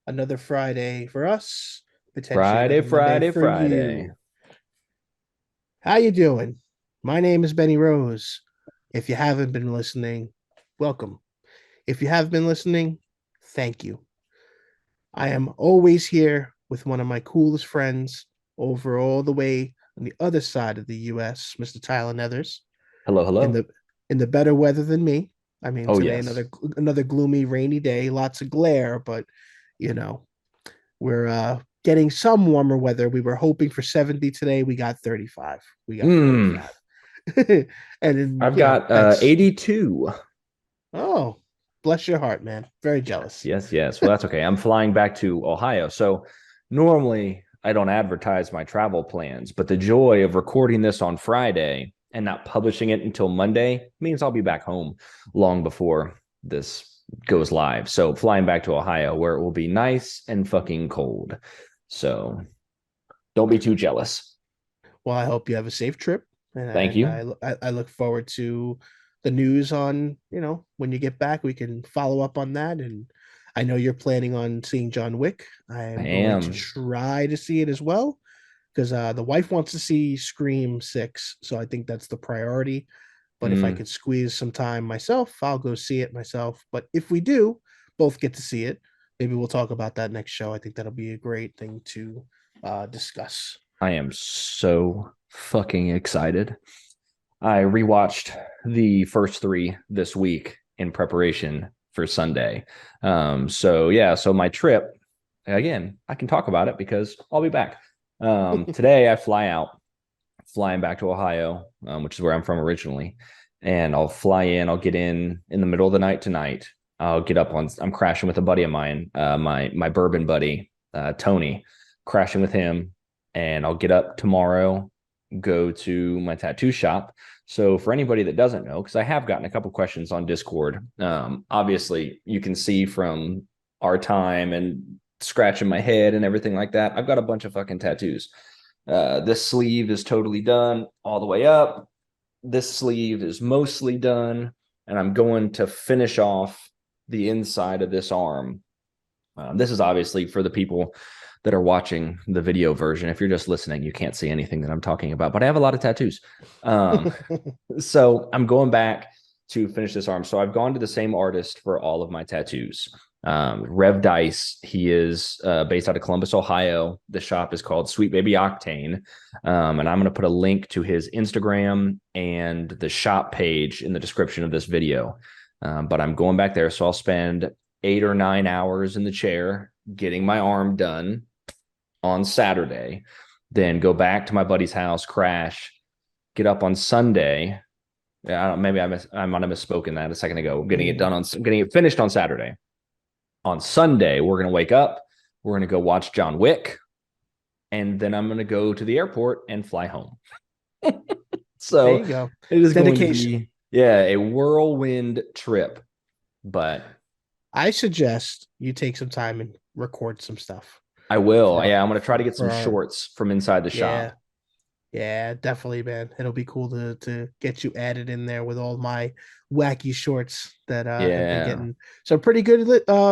Another Friday for us, potentially Friday, another Monday Friday, for Friday. you. How you doing? My name is Benny Rose. If you haven't been listening, welcome. If you have been listening, thank you. I am always here with one of my coolest friends over all the way on the other side of the US, Mr. Tyler Nethers, Hello, in hello. the better weather than me. I mean, Oh, today yes. another gloomy, rainy day, lots of glare, but you know, we're getting some warmer weather. We were hoping for 70 today. We got 35. We got Hmm. 45. And then, I've got that's 82. oh, bless your heart, man. Very Yes, jealous. yes, yes. Well, that's okay. I'm flying back to Ohio. So normally I don't advertise my travel plans, but the joy of recording this on Friday and not publishing it until Monday means I'll be back home long before this goes live. So flying back to Ohio where it will be nice and fucking cold. So don't be too jealous. Well, I hope you have a safe trip, and Thank and you. I look forward to the news on when you get back. We can follow up on that, and I know you're planning on seeing John Wick. I I am going to am. try to see it as well because the wife wants to see Scream 6, so I think that's the priority. But if I Mm, could squeeze some time myself, I'll go see it myself. But if we do both get to see it, maybe we'll talk about that next show. I think that'll be a great thing to discuss. I am so fucking excited. I rewatched the first three this week in preparation for Sunday. So yeah, so my trip again, I can talk about it because I'll be back. Today I flying back to Ohio, which is where I'm from originally, and I'll fly in. I'll get in the middle of the night tonight. I'll get up on. I'm crashing with a buddy of mine, my bourbon buddy, Tony, crashing with him, and I'll get up tomorrow, go to my tattoo shop. So for anybody that doesn't know, because I have gotten a couple questions on Discord, obviously you can see from our time and scratching my head and everything like that. I've got a bunch of fucking tattoos. This sleeve is totally done all the way up. This sleeve is mostly done, and I'm going to finish off the inside of this arm. This is obviously for the people that are watching the video version. If you're just listening, you can't see anything that I'm talking about, but I have a lot of tattoos. Um, so I'm going back to finish this arm. So I've gone to the same artist for all of my tattoos. Rev Dice, he is based out of Columbus, Ohio. The shop is called Sweet Baby Octane. And I'm going to put a link to his Instagram and the shop page in the description of this video. But I'm going back there. So I'll spend 8 or 9 hours in the chair getting my arm done on Saturday, then go back to my buddy's house, crash, get up on Sunday. Yeah, I don't, maybe I might have misspoken that a second ago. Getting it finished on Saturday. On Sunday, we're gonna wake up. We're gonna go watch John Wick, and then I'm gonna go to the airport and fly home. There So you go. it is going to Dedication. be a whirlwind trip. But I suggest you take some time and record some stuff I will. for Yeah, I'm gonna try to get some our shorts from inside the yeah. shop. Yeah, definitely, man. It'll be cool to get you added in there with all my wacky shorts that have been Yeah. getting some pretty good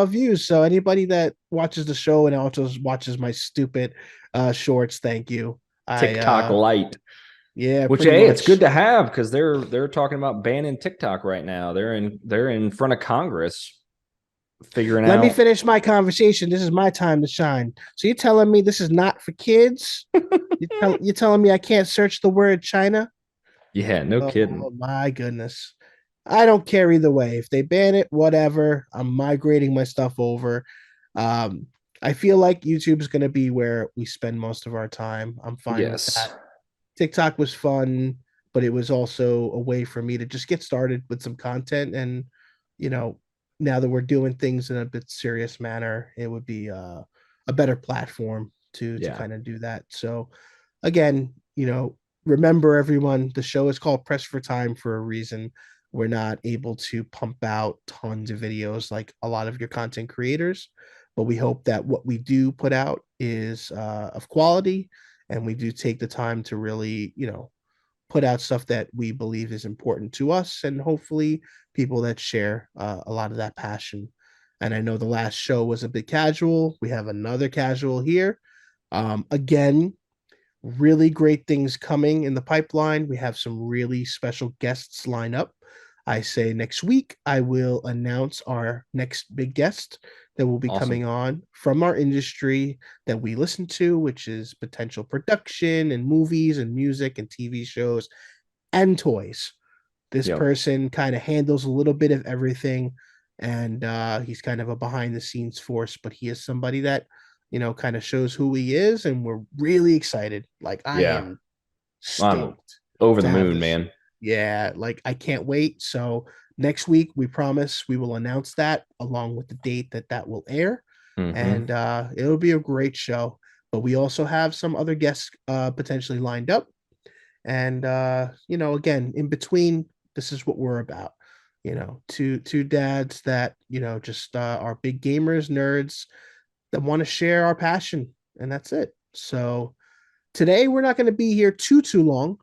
views. So anybody that watches the show and also watches my stupid shorts, thank you. I TikTok light. Yeah, Which pretty hey, it's good much. to have because they're talking about banning TikTok right now. They're in front of Congress figuring Let me out. finish my conversation. This is my time to shine. So you're telling me this is not for kids? You're telling me I can't search the word China? Yeah, no kidding. Oh my goodness. I don't care either way. If they ban it, whatever. I'm migrating my stuff over. Um, I feel like YouTube is going to be where we spend most of our time. I'm fine with Yes. that. TikTok was fun, but it was also a way for me to just get started with some content. And, you know, now that we're doing things in a bit serious manner, it would be a better platform to Yeah. kind of do that. So, again, remember everyone, the show is called Press for Time for a reason. We're not able to pump out tons of videos like a lot of your content creators, but we hope that what we do put out is of quality, and we do take the time to really, put out stuff that we believe is important to us, and hopefully people that share a lot of that passion. And I know the last show was a bit casual. We have another casual here. Again, really great things coming in the pipeline. We have some really special guests lined up. I say next week, I will announce our next big guest that will be Awesome. coming on from our industry that we listen to, which is potential production and movies and music and TV shows and toys. This Yep. person kind of handles a little bit of everything, and he's kind of a behind the scenes force, but he is somebody that kind of shows who he is, and we're really excited. Like I Yeah. am I'm stoked over the to have moon, this. man. Yeah, like I can't wait. So next week we promise we will announce that along with the date that that will air, Mm-hmm. and it'll be a great show. But we also have some other guests potentially lined up, and again, in between, this is what we're about. Two dads that just are big gamers, nerds that want to share our passion, and that's it. So today we're not going to be here too long,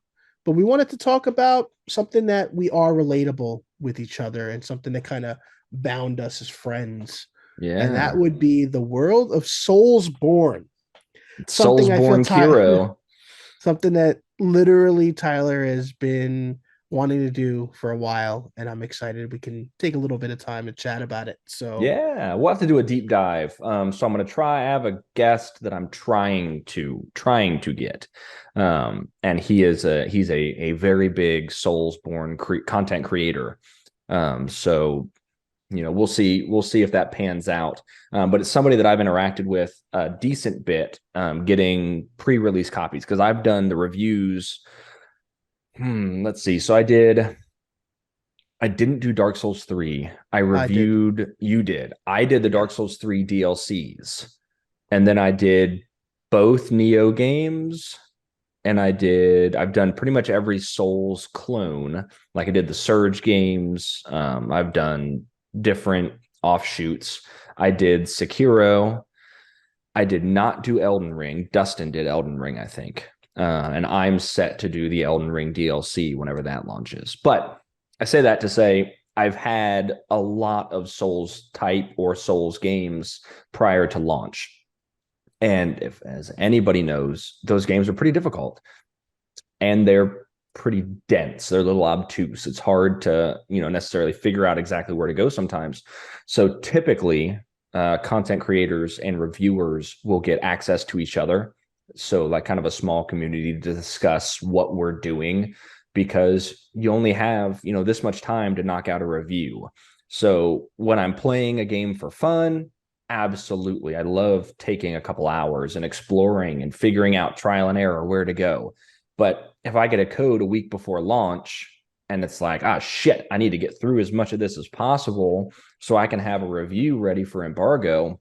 but we wanted to talk about something that we are relatable with each other and something that kind of bound us as friends. And that Yeah. would be the world of Soulsborne. Something I feel Soulsborne hero. something that literally Tyler has been wanting to do for a while, and I'm excited we can take a little bit of time to chat about it. So Yeah, we'll have to do a deep dive. So I'm gonna try. I have a guest that I'm trying to get, and he's a very big Soulsborne content creator. So we'll see if that pans out. But it's somebody that I've interacted with a decent bit, getting pre-release copies because I've done the reviews. Let's see. So I didn't do Dark Souls 3. I I did. reviewed, you did. I did the Yeah, Dark Souls 3 DLCs. And then I did both Neo games. And I've done pretty much every Souls clone. Like I did the Surge games. I've done different offshoots. I did Sekiro. I did not do Elden Ring. Dustin did Elden Ring, I think. And I'm set to do the Elden Ring DLC whenever that launches. But I say that to say I've had a lot of Souls type or Souls games prior to launch. And if, as anybody knows, those games are pretty difficult and they're pretty dense. They're a little obtuse. It's hard to, necessarily figure out exactly where to go sometimes. So typically, content creators and reviewers will get access to each other. So, like, kind of a small community to discuss what we're doing because you only have, this much time to knock out a review. So, when I'm playing a game for fun, absolutely. I love taking a couple hours and exploring and figuring out trial and error where to go. But if I get a code a week before launch and it's like, shit, I need to get through as much of this as possible so I can have a review ready for embargo,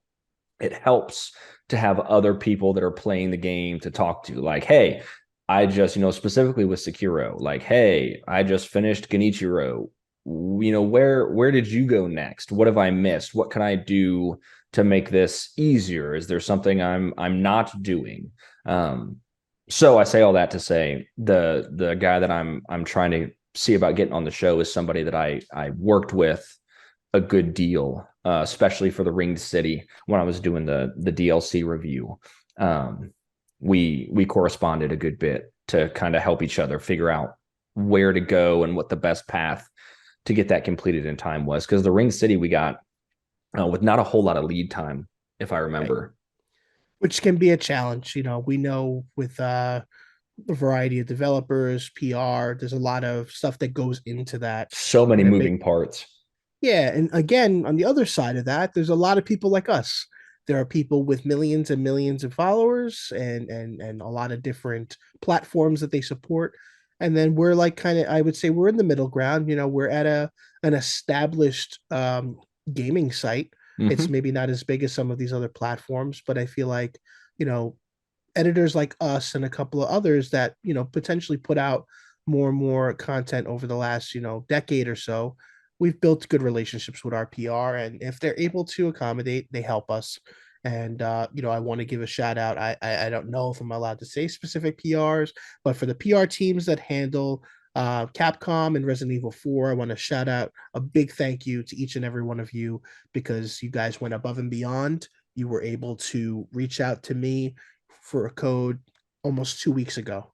it helps to have other people that are playing the game to talk to. Like, hey, I just, specifically with Sekiro, like, hey, I just finished Genichiro. Where did you go next? What have I missed? What can I do to make this easier? Is there something I'm not doing? So I say all that to say the guy that I'm trying to see about getting on the show is somebody that I worked with a good deal, especially for the Ringed City when I was doing the DLC review. Um, we corresponded a good bit to kind of help each other figure out where to go and what the best path to get that completed in time was. Because the Ringed City we got with not a whole lot of lead time, if I right. remember. Which can be a challenge. We know with a variety of developers, PR, there's a lot of stuff that goes into that, So many and it make moving parts. yeah, and again, on the other side of that, there's a lot of people like us. There are people with millions and millions of followers and a lot of different platforms that they support. And then we're like kind of, I would say we're in the middle ground. We're at an established gaming site. It's Mm-hmm. maybe not as big as some of these other platforms, but I feel like, you know, editors like us and a couple of others that potentially put out more and more content over the last decade or so, we've built good relationships with our PR, and if they're able to accommodate, they help us. And I want to give a shout out. I don't know if I'm allowed to say specific PRs, but for the PR teams that handle Capcom and Resident Evil 4. I want to shout out a big thank you to each and every one of you because you guys went above and beyond. You were able to reach out to me for a code almost 2 weeks ago.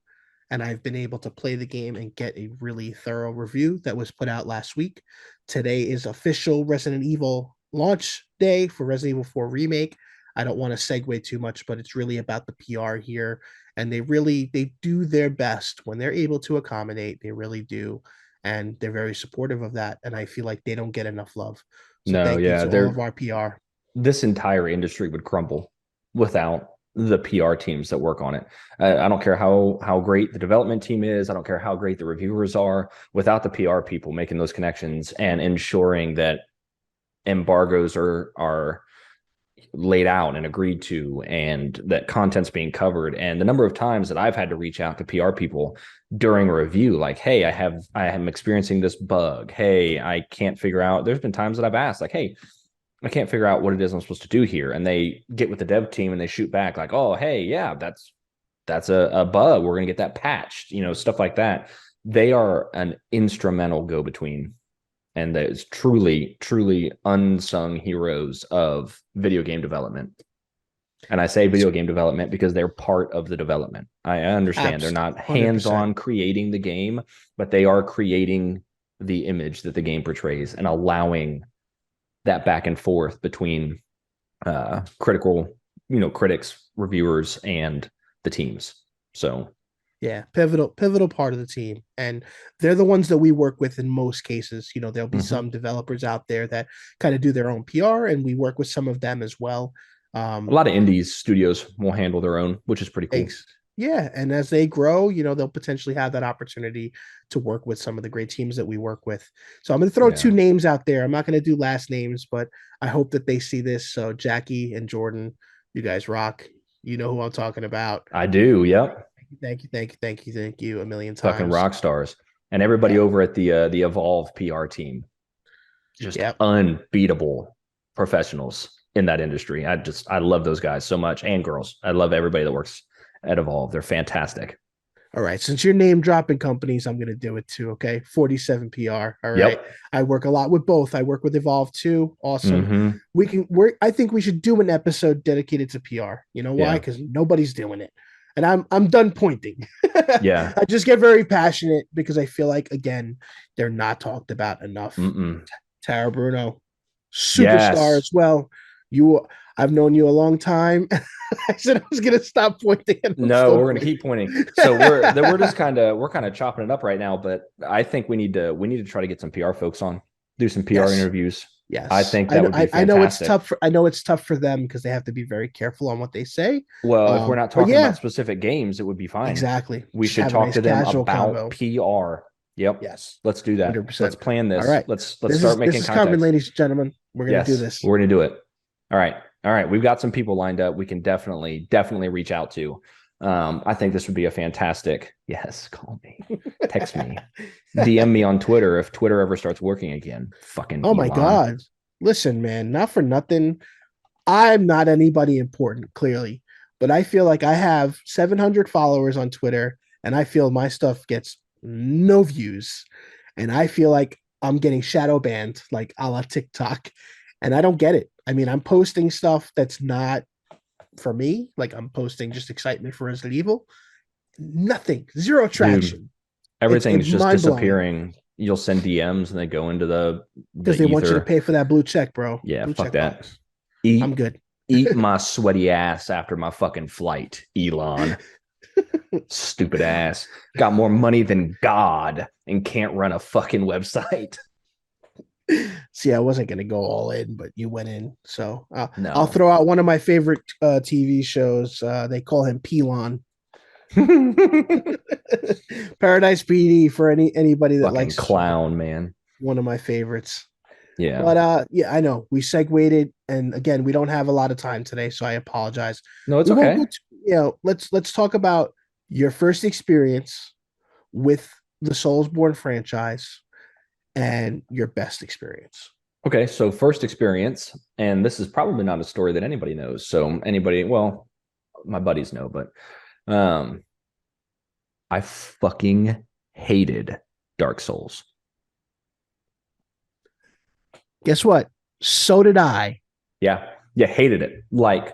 And I've been able to play the game and get a really thorough review that was put out last week. Today is official Resident Evil launch day for Resident Evil 4 Remake. I don't want to segue too much, but it's really about the PR here, and they do their best when they're able to accommodate. They really do, and they're very supportive of that, and I feel like they don't get enough love. So No, thank you yeah, to all of they're our PR. this entire industry would crumble without the PR teams that work on it. I don't care how great the development team is. I don't care how great the reviewers are. Without the PR people making those connections and ensuring that embargoes are laid out and agreed to, and that content's being covered. And the number of times that I've had to reach out to PR people during a review, like, hey, I am experiencing this bug. Hey, I can't figure out. There's been times that I've asked, like, hey, I can't figure out what it is I'm supposed to do here. And they get with the dev team and they shoot back like, oh, hey, yeah, that's a bug. We're gonna get that patched, stuff like that. They are an instrumental go-between, and there's truly, truly unsung heroes of video game development. And I say video game development because they're part of the development. I understand they're not 100%. hands-on creating the game, but they are creating the image that the game portrays and allowing that back and forth between critics, reviewers, and the teams. So Yeah, pivotal part of the team, and they're the ones that we work with in most cases. There'll be mhm. some developers out there that kind of do their own PR, and we work with some of them as well. A Um, lot of indies studios will handle their own, which is pretty cool. yeah, and as they grow, they'll potentially have that opportunity to work with some of the great teams that we work with. So I'm going to throw two Yeah, names out there. I'm not going to do last names, but I hope that they see this. So Jackie and Jordan, you guys rock. You know who I'm talking about. I do. Yep. Thank you, thank you, thank you, thank you a million Fucking times. rock stars. And everybody Yeah, over at the Evolve PR team, just yeah. unbeatable professionals in that industry. I love those guys so much, and girls. I love everybody that works at Evolve. They're fantastic. All right. Since you're name dropping companies, I'm going to do it too. Okay. 47 PR. All right. Yep. I work a lot with both. I work with Evolve too. Awesome. Mm-hmm. I think we should do an episode dedicated to PR. You know why? Yeah. Because nobody's doing it. And I'm done pointing. Yeah. I just get very passionate because I feel like, again, they're not talked about enough. Mm-mm. Tara Bruno, superstar Yes. as well. You, I've known you a long time. I said I was gonna stop pointing, and I'm No, still we're gonna pointing. keep pointing. So we're just kind of chopping it up right now, but I think we need to try to get some PR folks on, do some PR Yes, interviews. I yes. think I that know. would be I know it's fantastic. tough for. I know it's tough for them because they have to be very careful on what they say. Well, if we're not But talking about yeah, specific games, it would be fine. exactly. We Just should have a talk nice to them casual about combo. PR. Yep. Yes, Let's do hundred that. Let's percent. plan All this. right. Let's This start is this making is coming, contacts. ladies and gentlemen. We're gonna do Yes, this. we're gonna do it. All right. All right. We've got some people lined up. We can definitely reach out to. I think this would be a fantastic. Yes, call me, text me, DM me on Twitter if Twitter ever starts working again. Fucking Oh my Elon. God. Listen, man, not for nothing. I'm not anybody important, clearly, but I feel like I have 700 followers on Twitter, and I feel my stuff gets no views. And I feel like I'm getting shadow banned, like a la TikTok. And I don't get it. I mean, I'm posting stuff that's not for me. Like I'm posting just excitement for Resident Evil. Nothing, zero Dude, traction. It's everything's just mind blowing disappearing. You'll send DMs and they go into the because they want you to ether. pay for that blue check, bro. Yeah, Blue fuck check that. box. I'm Eat good. eat my sweaty ass after my fucking flight, Elon. Stupid ass. Got more money than God and can't run a fucking website. See, I wasn't gonna go all in, but you went in. So I'll No. throw out one of my favorite TV shows. They call him Pelon. Paradise PD for anybody that Fucking likes the show. clown, man. One of my favorites. Yeah. But yeah, I know we segued it, and again, we don't have a lot of time today, so I apologize. No, it's We won't okay. go. Let's talk about your first experience with the Soulsborne franchise and your best experience. Okay, so first experience, and this is probably not a story that anybody knows. So anybody, well, my buddies know, but um I fucking hated Dark Souls. Guess what? So did I. Yeah. Yeah. Hated it. Like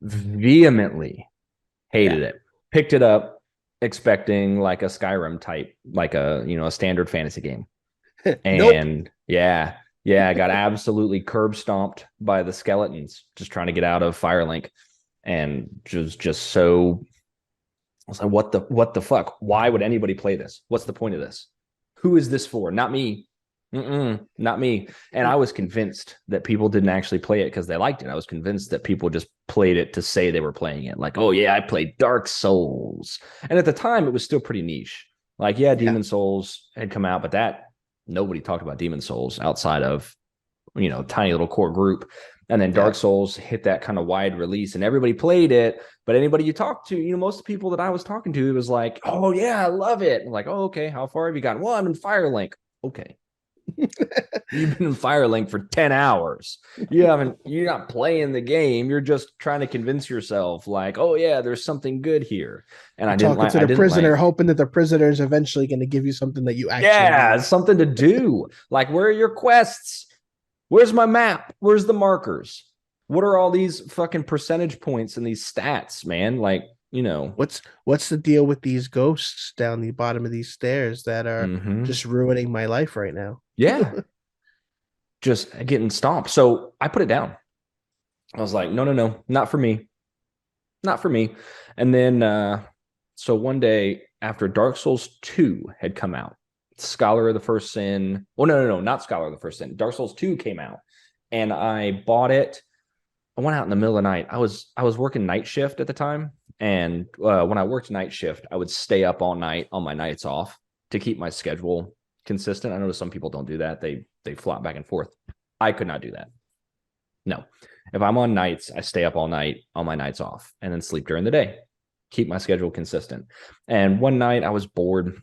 vehemently Yeah. hated it. Picked it up expecting like a Skyrim type, like a standard fantasy game. Nope. And yeah, I got absolutely curb stomped by the skeletons just trying to get out of Firelink, and just so I was like, what the fuck? Why would anybody play this? What's the point of this? Who is this for? Not me. Not me. And I was convinced that people didn't actually play it because they liked it. I was convinced that people just played it to say they were playing it. Like, oh yeah, I played Dark Souls. And at the time, it was still pretty niche. Like, yeah, Yeah. Demon Souls had come out, but that nobody talked about Demon Souls outside of tiny little core group. And then Yeah. Dark Souls hit that kind of wide release and everybody played it. But anybody you talk to, most of the people that I was talking to, it was like, oh, yeah, I love it. I'm like, oh, okay. How far have you gotten? Well, I'm in Firelink. Okay. You've been in Firelink for 10 hours. You're not playing the game. You're just trying to convince yourself, like, oh, yeah, there's something good here. And You're talking to I the didn't prisoner, like, hoping that the prisoner is eventually going to give you something that you actually yeah, need. something to do. Like, where are your quests? Where's my map? Where's the markers? What are all these fucking percentage points and these stats, man? Like, What's the deal with these ghosts down the bottom of these stairs that are mm-hmm. just ruining my life right now? Yeah, just getting stomped. So I put it down. I was like, no, no, no, not for me. Not for me. And then, so one day after Dark Souls 2 had come out, Scholar of the First Sin. Well, no, no, no, not Scholar of the First Sin. Dark Souls 2 came out, and I bought it. I went out in the middle of the night. I was working night shift at the time, and when I worked night shift, I would stay up all night on my nights off to keep my schedule consistent. I know some people don't do that; they flop back and forth. I could not do that. No, if I'm on nights, I stay up all night on my nights off, and then sleep during the day. Keep my schedule consistent. And one night I was bored.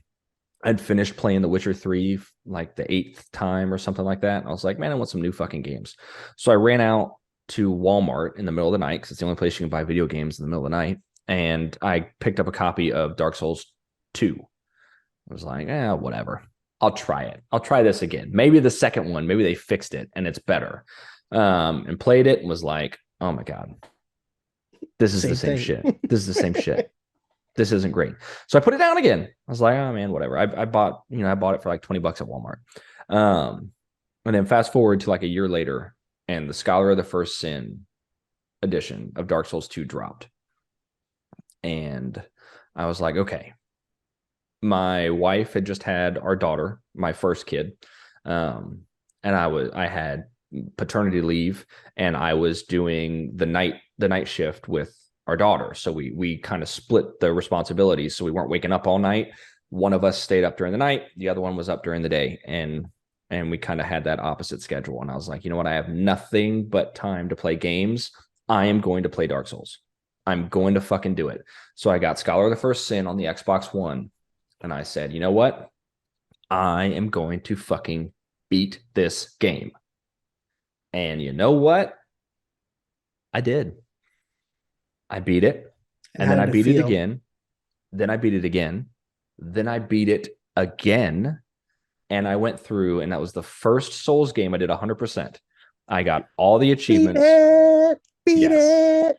I'd finished playing The Witcher 3 like the eighth time or something like that. I was like, man, I want some new fucking games. So I ran out to Walmart in the middle of the night because it's the only place you can buy video games in the middle of the night. And I picked up a copy of Dark Souls 2. I was like, whatever. I'll try it. I'll try this again. Maybe the second one, maybe they fixed it and it's better. And played it and was like, oh my God, this is the Same same thing. shit. This is the same shit. This isn't great. So I put it down again. I was like, oh man, whatever. I bought it for like $20 at Walmart. And then fast forward to like a year later, and the Scholar of the First Sin edition of Dark Souls 2 dropped. And I was like, okay. My wife had just had our daughter, my first kid. And I had paternity leave, and I was doing the night shift with our daughter. So we kind of split the responsibilities. So we weren't waking up all night. One of us stayed up during the night, the other one was up during the day. And we kind of had that opposite schedule. And I was like, you know what? I have nothing but time to play games. I am going to play Dark Souls. I'm going to fucking do it. So I got Scholar of the First Sin on the Xbox One. And I said, you know what? I am going to fucking beat this game. And you know what? I did. I beat it. And And how then I did it beat it feel? again. Then I beat it again. Then I beat it again. And I went through, and that was the first Souls game I did 100%. I got all the Beat achievements. it. Beat Yes.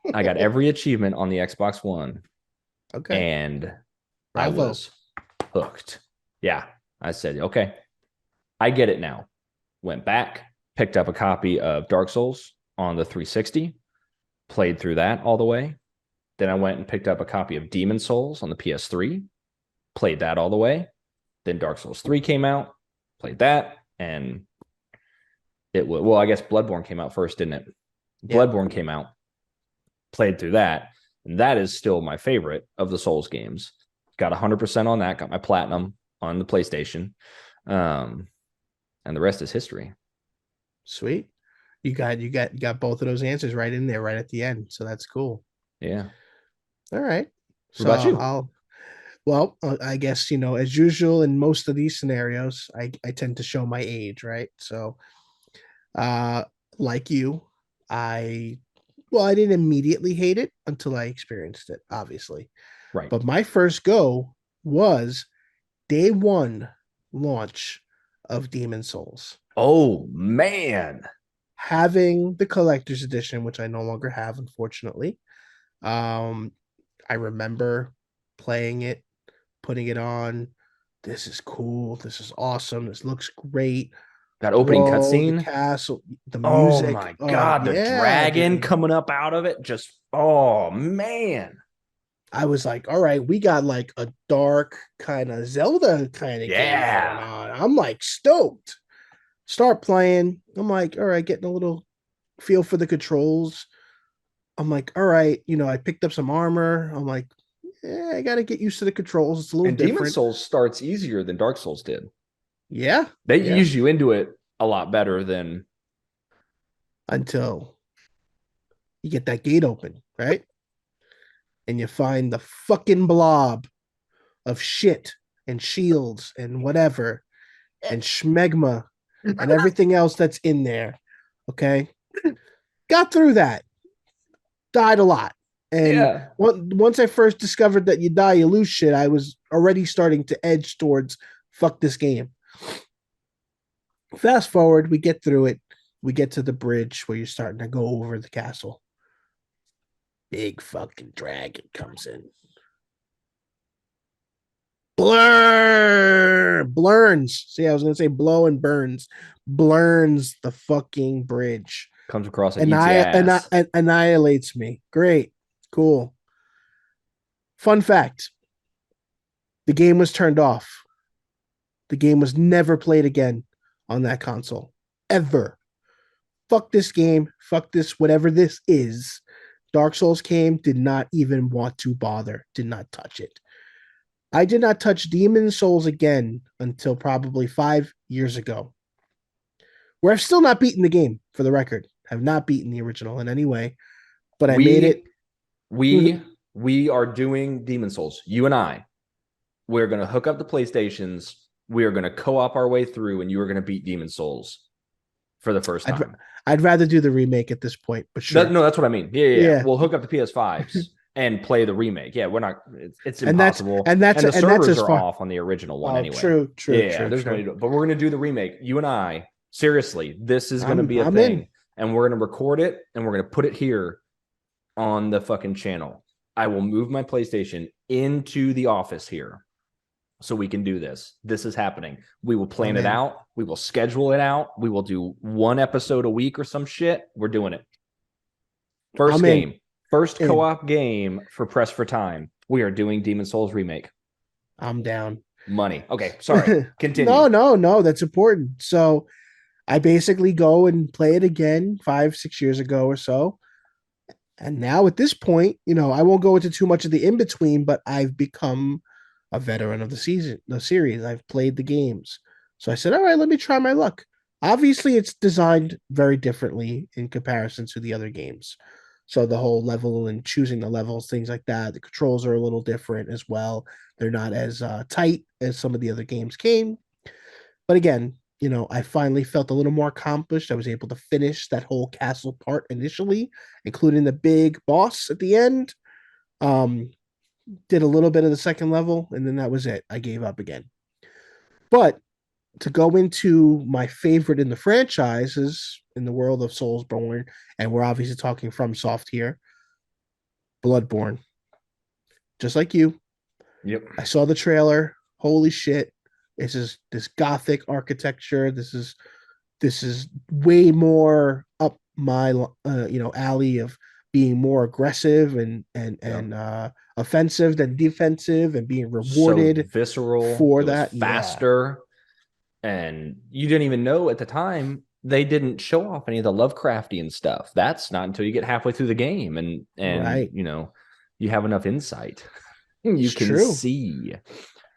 it. I got every achievement on the Xbox One. Okay. And I Bravo. was hooked. Yeah. I said, okay, I get it now. Went back, picked up a copy of Dark Souls on the 360, played through that all the way. Then I went and picked up a copy of Demon Souls on the PS3, played that all the way. Then Dark Souls 3 came out, played that, and well, I guess Bloodborne came out first, didn't it? Yeah. Bloodborne came out, played through that, and that is still my favorite of the Souls games. Got 100% on that, got my platinum on the PlayStation. And the rest is history. Sweet. You got both of those answers right in there, right at the end. So that's cool. Yeah. All right. What So about you? I guess, as usual in most of these scenarios, I tend to show my age, right? So, uh, like you, I, I didn't immediately hate it until I experienced it, obviously. Right. But my first go was day one launch of Demon Souls. Oh man. Having the collector's edition, which I no longer have, unfortunately. Um, I remember playing it, putting it on. This is cool. This is awesome. This looks great. That opening Bro, the cutscene. castle, the Oh music. my Oh, god, the yeah, dragon dude. coming up out of it. Just oh man. I was like, all right, we got like a dark kind of Zelda kind of game going Yeah. on. I'm like stoked. Start playing. I'm like, all right, getting a little feel for the controls. I'm like, all right, I picked up some armor. I'm like, I got to get used to the controls. It's a little And Demon different. Souls starts easier than Dark Souls did. Yeah, They yeah. ease you into it a lot better than Until you get that gate open, right? And you find the fucking blob of shit and shields and whatever and schmegma and everything else that's in there. Okay. Got through that. Died a lot. And yeah. once I first discovered that you die, you lose shit, I was already starting to edge towards fuck this game. Fast forward, we get through it. We get to the bridge where you're starting to go over the castle. Big fucking dragon comes in. Blurns. See, I was gonna say blow and burns. Blurns the fucking bridge. Comes across and eats your ass. Annihilates me. Great. Cool. Fun fact. The game was turned off. The game was never played again on that console. Ever. Fuck this game. Fuck this, whatever this is. Dark Souls came, did not even want to bother, did not touch it. I did not touch Demon Souls again until probably 5 years ago, where I've still not beaten the game, for the record. Have not beaten the original in any way, but I made it. We we are doing Demon Souls. You and I. We're gonna hook up the PlayStations. We are gonna co-op our way through, and you are gonna beat Demon Souls for the first I'd, time. I'd rather do the remake at this point, but sure. No, that's what I mean. Yeah. Yeah. We'll hook up the PS5s and play the remake. Yeah, we're not. It's and that's impossible. and that's And the and that's servers as are far. off on the original one Oh, anyway. true, true, Yeah, true, there's no true. need to, but we're gonna do the remake. You and I, seriously, this is gonna be a I'm in. thing, and we're gonna record it, and we're gonna put it here on the fucking channel. I will move my PlayStation into the office here so we can do this. This is happening. We will plan it out. We will schedule it out. We will do one episode a week or some shit. We're doing it. First game. First co-op game for Press for Time. We are doing Demon Souls Remake. I'm down. Money. Okay, sorry. Continue. No. That's important. So I basically go and play it again 5, 6 years ago or so. And now at this point, I won't go into too much of the in between, but I've become a veteran of the series. I've played the games. So I said, all right, let me try my luck. Obviously, it's designed very differently in comparison to the other games. So the whole level and choosing the levels, things like that, the controls are a little different as well. They're not as tight as some of the other games came. But again, I finally felt a little more accomplished. I was able to finish that whole castle part initially, including the big boss at the end. Um, did a little bit of the second level, and then that was it. I gave up again. But to go into my favorite in the franchises in the world of Soulsborne, and we're obviously talking from Soft here, Bloodborne. Just like you, Yep. I saw the trailer. Holy shit! This gothic architecture. This is way more up my alley of being more aggressive and offensive than defensive and being So rewarded visceral. for It was that. Yeah, faster. And you didn't even know at the time they didn't show off any of the Lovecraftian stuff. That's not until you get halfway through the game and right. you have enough insight. You It's can true. see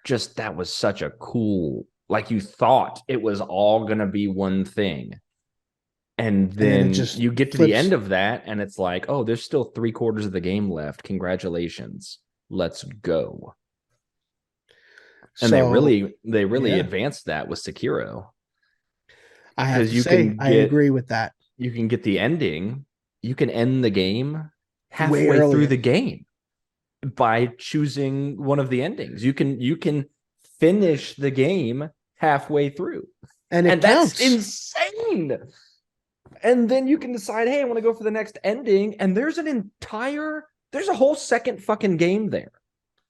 just that was such a cool, like you thought it was all gonna be one thing. And And then it then just you get to the flips. end of that, and it's like, oh, there's still 3/4 of the game left. Congratulations. Let's go. And they So really yeah, advanced that with Sekiro. I have Because to say I agree with that. you can get the ending, you can end the game Way halfway through earlier. the game by choosing one of the endings. You can finish the game halfway through. And it And that's counts. insane. And then you can decide, hey, I want to go for the next ending. And there's a whole second fucking game there.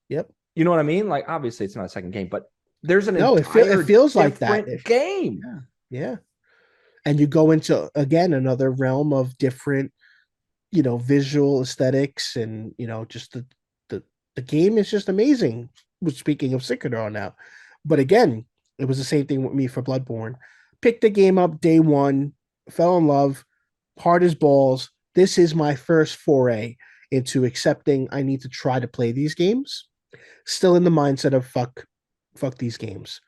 Yep. You know what I mean? Like, obviously, it's not a second game, but there's an No, it entire feels like that. different game. Yeah. Yeah. And you go into again another realm of different, visual aesthetics, and just the the game is just amazing. Speaking of Sycador now, but again, it was the same thing with me for Bloodborne. Picked the game up day one, fell in love, hard as balls. This is my first foray into accepting I need to try to play these games. Still in the mindset of fuck these games.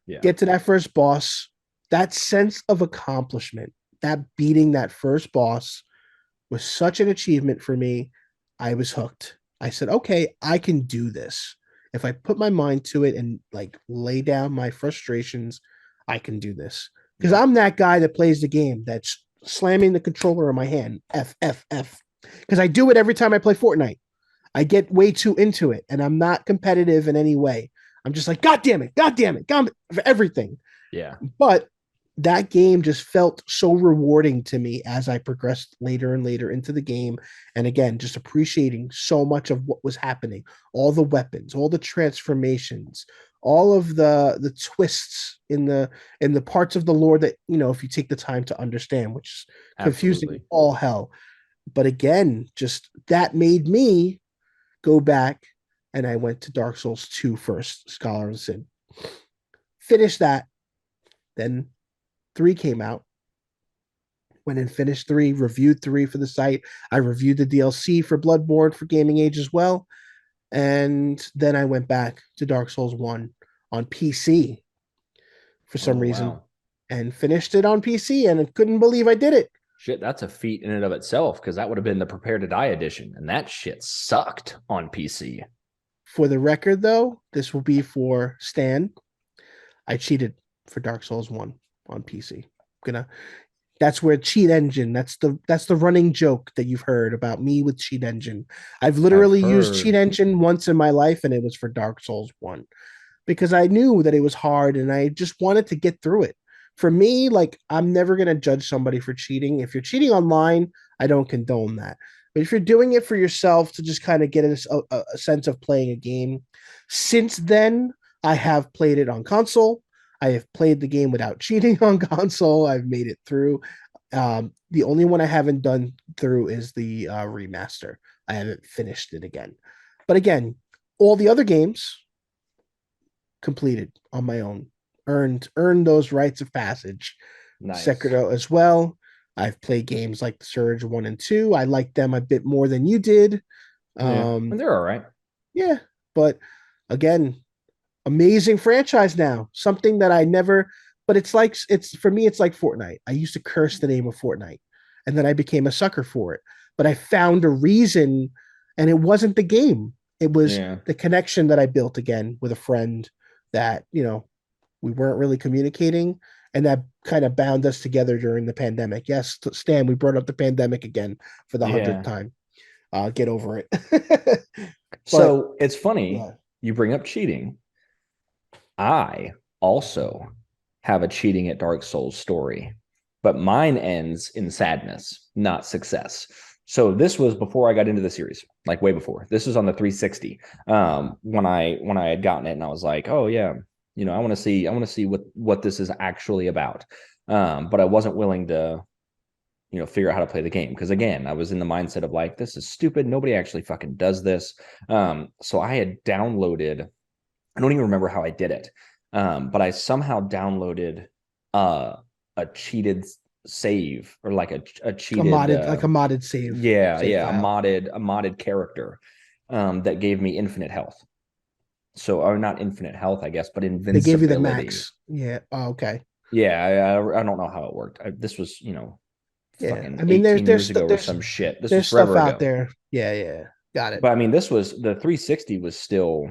Yeah. Get to that first boss, that sense of accomplishment, that beating that first boss was such an achievement for me. I was hooked. I said, okay, I can do this. If I put my mind to it and like lay down my frustrations, I can do this. Because Yep. I'm that guy that plays the game that's slamming the controller in my hand, F, F, F. Because I do it every time I play Fortnite. I get way too into it and I'm not competitive in any way. I'm just like, God damn it, God damn it, God damn it, for everything. Yeah. But that game just felt so rewarding to me as I progressed later and later into the game. And again, just appreciating so much of what was happening, all the weapons, all the transformations, all of the twists in the parts of the lore that, if you take the time to understand, which is confusing Absolutely. all hell. But again, just that made me go back, and I went to Dark Souls 2 first, Scholar of Sin. Finished that. Then 3 came out. Went and finished 3, reviewed 3 for the site. I reviewed the DLC for Bloodborne for Gaming Age as well. And then I went back to Dark Souls 1 on PC for some Oh, reason wow. and finished it on PC, and I couldn't believe I did it. Shit, that's a feat in and of itself because that would have been the Prepare to Die edition. And that shit sucked on PC. For the record, though, this will be for Stan. I cheated for Dark Souls 1 on PC. Gonna That's where cheat engine. That's the running joke that you've heard about me with cheat engine. I've I've literally used cheat heard. engine once in my life, and it was for Dark Souls 1 because I knew that it was hard and I just wanted to get through it. For me, like, I'm never going to judge somebody for cheating. If you're cheating online, I don't condone that. But if you're doing it for yourself to just kind of get a sense of playing a game, since then, I have played it on console. I have played the game without cheating on console. I've made it through. The only one I haven't done through is the remaster. I haven't finished it again. But again, all the other games completed on my own, earned those rites of passage. Nice. Sekiro as well. I've played games like the Surge 1 and 2. I like them a bit more than you did. Yeah. And Um, they're all right. yeah, but again, amazing franchise now. Something that I never, but it's for me, it's like Fortnite. I used to curse the name of Fortnite, and then I became a sucker for it. But I found a reason, and it wasn't the game. It was Yeah. the connection that I built again with a friend that, we weren't really communicating, and that kind of bound us together during the pandemic. Yes, Stan, we brought up the pandemic again for the hundredth Yeah. time. Get over it. But So it's funny yeah, you bring up cheating. I also have a cheating at Dark Souls story, but mine ends in sadness, not success. So this was before I got into the series, like way before. This was on the 360. When I had gotten it, and I was like, oh yeah, I want to see what this is actually about. But I wasn't willing to figure out how to play the game because again, I was in the mindset of like, this is stupid. Nobody actually fucking does this. So I had downloaded. I don't even remember how I did it, but I somehow downloaded a cheated save or like a cheated a modded save a file. modded character that gave me infinite health. So, or not infinite health, I guess, but They gave you the invincibility. max. Yeah. Oh, okay. Yeah, I don't know how it worked. This was Yeah. fucking I mean, 18 years ago or some shit. This was there's stuff forever out ago. there. Yeah. Yeah. Got it. But I mean, this was the 360 was still,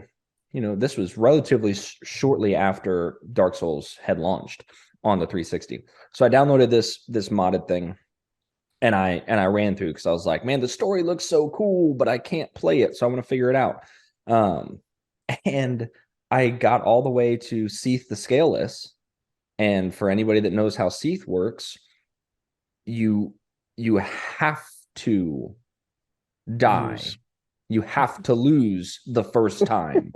this was relatively shortly after Dark Souls had launched on the 360. So I downloaded this modded thing and I ran through because I was like, man, the story looks so cool, but I can't play it, so I'm gonna figure it out. Um, and I got all the way to Seath the Scaleless. And for anybody that knows how Seath works, you you have to die. Lose. You have to lose the first time.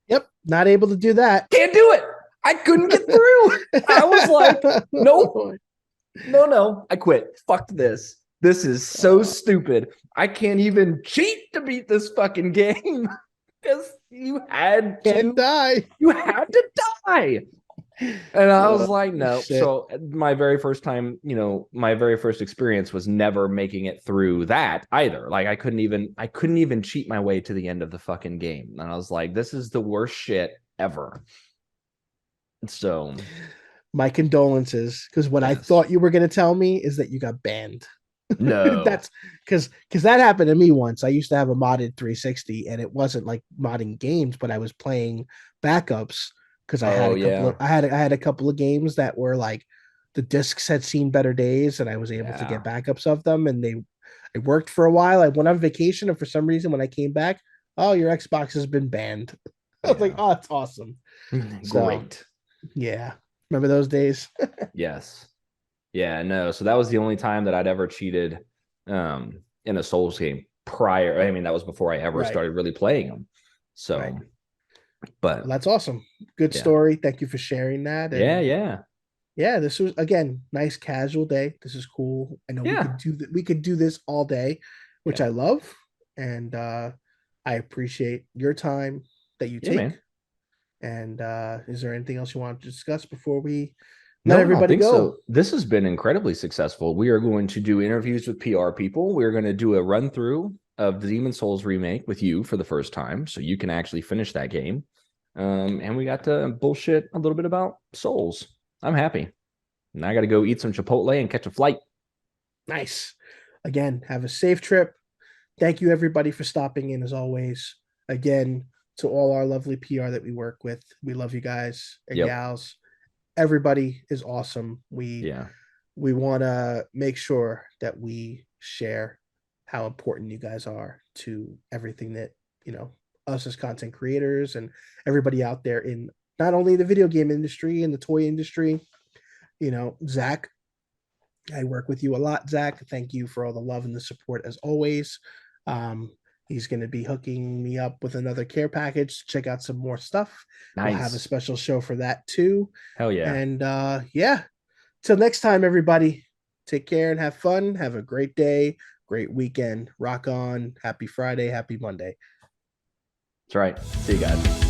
Yep, not able to do that. Can't do it. I couldn't get through. I was like, nope, no. I quit. Fuck this. This is so stupid. I can't even cheat to beat this fucking game because Can't die. you had to die. And I was like, no. Shit. So my very first time, my very first experience was never making it through that either. Like I couldn't even cheat my way to the end of the fucking game. And I was like, this is the worst shit ever. So My condolences, because what I yes. thought you were going to tell me is that you got banned. No. That's because that happened to me once. I used to have a modded 360, and it wasn't like modding games, but I was playing backups because I had Oh a couple of yeah. I had a couple of games that were like the discs had seen better days, and I was able to get Yeah. backups of them, and it worked for a while. I went on vacation, and for some reason, when I came back, oh, your Xbox has been banned. I was like, Yeah. oh, it's awesome. So Great. yeah, remember those days? Yes. Yeah, no. So that was the only time that I'd ever cheated in a Souls game prior. I mean, that was before I ever Right, started really playing them. right. So, but Well, that's awesome. Good yeah. story. Thank you for sharing that. Yeah, And yeah. yeah, this was again nice casual day. This is cool. I know Yeah. we could do this all day, which Yeah. I love, and I appreciate your time that you Yeah, take. man. And is there anything else you want to discuss before we let No, I don't everybody think go? so. This has been incredibly successful. We are going to do interviews with PR people. We're going to do a run through of the Demon Souls remake with you for the first time, so you can actually finish that game. And we got to bullshit a little bit about Souls. I'm happy. And I got to go eat some Chipotle and catch a flight. Nice. Again, have a safe trip. Thank you everybody for stopping in as always. Again, to all our lovely PR that we work with. We love you guys and Yep. gals. Everybody is awesome. Yeah. We want to make sure that we share how important you guys are to everything that, us as content creators and everybody out there in not only the video game industry and the toy industry. Zach, I work with you a lot, Zach. Thank you for all the love and the support as always. Um, he's going to be hooking me up with another care package to check out some more stuff. We'll have a Nice. special show for that too. Hell yeah. And yeah, till next time, everybody, take care and have fun. Have a great day, great weekend. Rock on. Happy Friday, happy Monday. That's right. See you guys.